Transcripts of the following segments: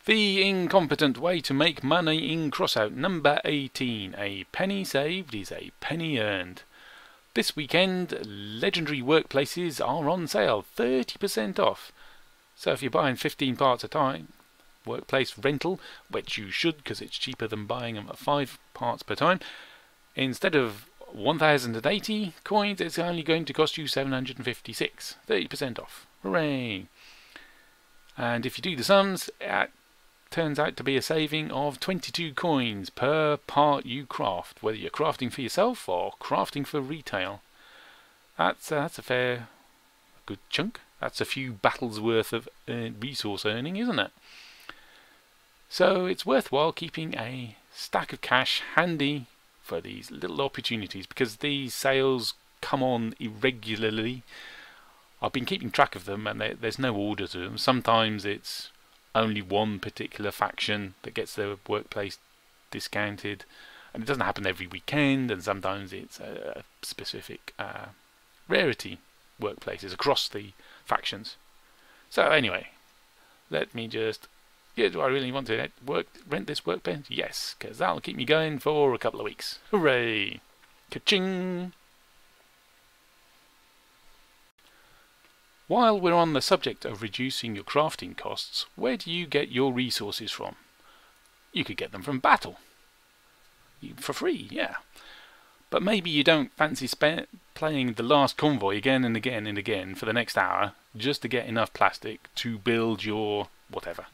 The Incompetent Way to Make Money in Crossout number 18. A penny saved is a penny earned. This weekend, legendary workplaces are on sale, 30% off. So if you're buying 15 parts a time, workplace rental, which you should because it's cheaper than buying them at 5 parts per time, instead of 1,080 coins, it's only going to cost you 756, 30% off. Hooray! And if you do the sums, it turns out to be a saving of 22 coins per part you craft, whether you're crafting for yourself or crafting for retail. That's a fair, good chunk. That's a few battles worth of resource earning, isn't it? So it's worthwhile keeping a stack of cash handy for these little opportunities, because these sales come on irregularly. I've been keeping track of them, and there's no order to them. Sometimes it's only one particular faction that gets their workplace discounted, and it doesn't happen every weekend, and sometimes it's a specific rarity workplaces across the factions. So anyway, let me just, do I really want to rent this workbench? Yes, because that'll keep me going for a couple of weeks. Hooray! Ka-ching! While we're on the subject of reducing your crafting costs, where do you get your resources from? You could get them from battle. For free, yeah. But maybe you don't fancy playing the last convoy again and again and again for the next hour just to get enough plastic to build your whatever.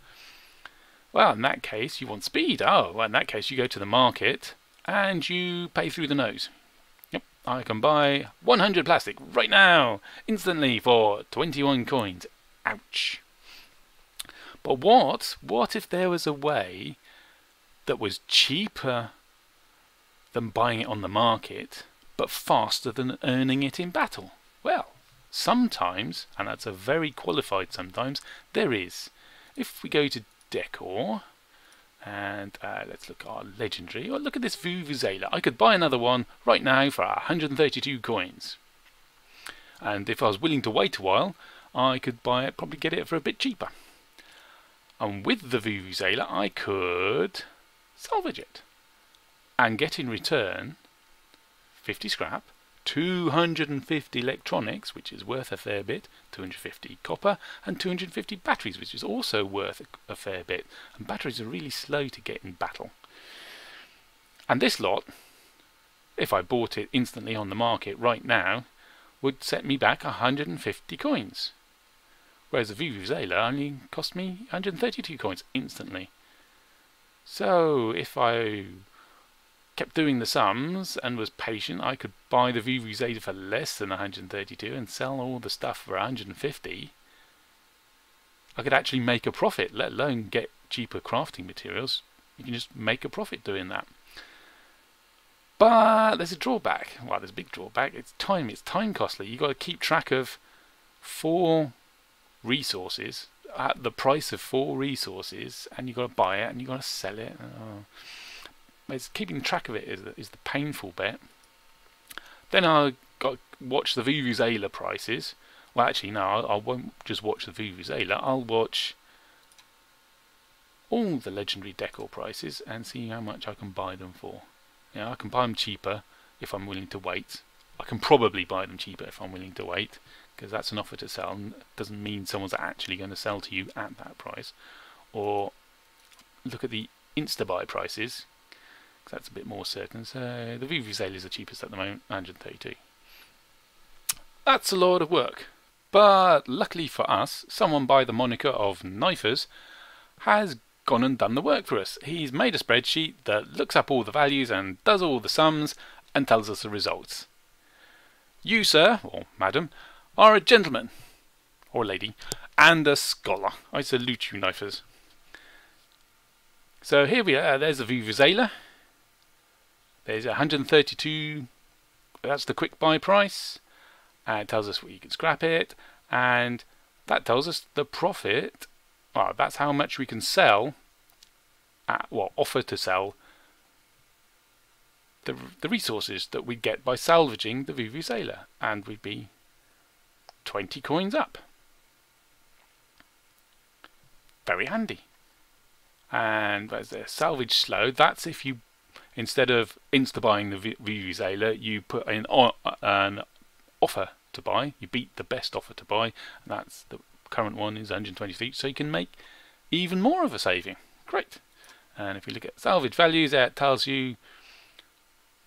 Well, in that case, you want speed. Oh, well, in that case, you go to the market and you pay through the nose. Yep, I can buy 100 plastic right now, instantly, for 21 coins. Ouch. But what if there was a way that was cheaper than buying it on the market, but faster than earning it in battle? Well, sometimes, and that's a very qualified sometimes, there is. If we go to Decor, and let's look at our legendary. Oh, look at this Vuvuzela. I could buy another one right now for 132 coins. And if I was willing to wait a while, I could buy it, probably get it for a bit cheaper. And with the Vuvuzela, I could salvage it and get in return 50 scrap, 250 electronics, which is worth a fair bit, 250 copper, and 250 batteries, which is also worth a fair bit. And batteries are really slow to get in battle. And this lot, if I bought it instantly on the market right now, would set me back 150 coins. Whereas the Vuvuzela only cost me 132 coins instantly. So if I kept doing the sums and was patient, I could buy the Vuvuzela for less than 132 and sell all the stuff for 150. I could actually make a profit, let alone get cheaper crafting materials. You can just make a profit doing that. But there's a drawback. Well, there's a big drawback. It's time. It's time costly. You've got to keep track of 4 resources at the price of 4 resources, and you've got to buy it and you've got to sell it. It's keeping track of it is the painful bit. Then I got to watch the Vuvuzela prices. Well, actually, no, I won't just watch the Vuvuzela. I'll watch all the legendary decor prices and see how much I can buy them for. Yeah, I can buy them cheaper if I'm willing to wait. I can probably buy them cheaper if I'm willing to wait, because that's an offer to sell, and it doesn't mean someone's actually going to sell to you at that price. Or look at the insta-buy prices. That's a bit more certain. So the Vuvuzela is the cheapest at the moment, 132. That's a lot of work. But luckily for us, someone by the moniker of Knifers has gone and done the work for us. He's made a spreadsheet that looks up all the values and does all the sums and tells us the results. You, sir, or madam, are a gentleman, or lady, and a scholar. I salute you, Knifers. So here we are. There's the Vuvuzela. There's 132, that's the quick buy price, and it tells us what you can scrap it, and that tells us the profit. Well, that's how much we can sell, offer to sell the resources that we get by salvaging the Vuvuzela, and we'd be 20 coins up. Very handy. And where's there? Salvage slow. That's if you, instead of insta-buying the Vuvuzela, you put in an offer to buy. You beat the best offer to buy. And that's the current one is 120 feet. So you can make even more of a saving. Great. And if you look at salvage values, there it tells you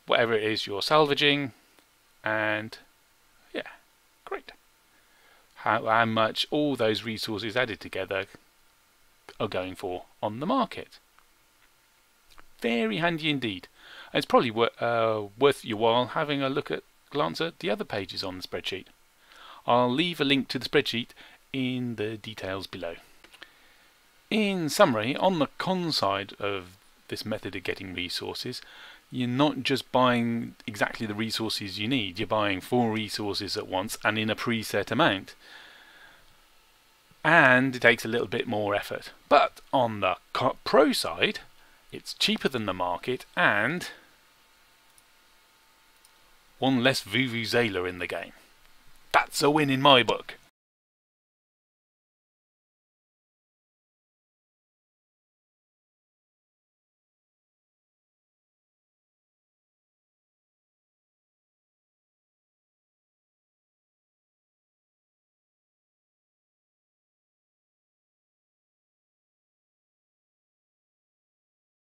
whatever it is you're salvaging. And yeah, great. How much all those resources added together are going for on the market. Very handy indeed. It's probably worth your while having a glance at the other pages on the spreadsheet. I'll leave a link to the spreadsheet in the details below. In summary, on the con side of this method of getting resources, you're not just buying exactly the resources you need, you're buying 4 resources at once and in a preset amount. And it takes a little bit more effort. But on the pro side, it's cheaper than the market and 1 less Vuvuzela in the game. That's a win in my book.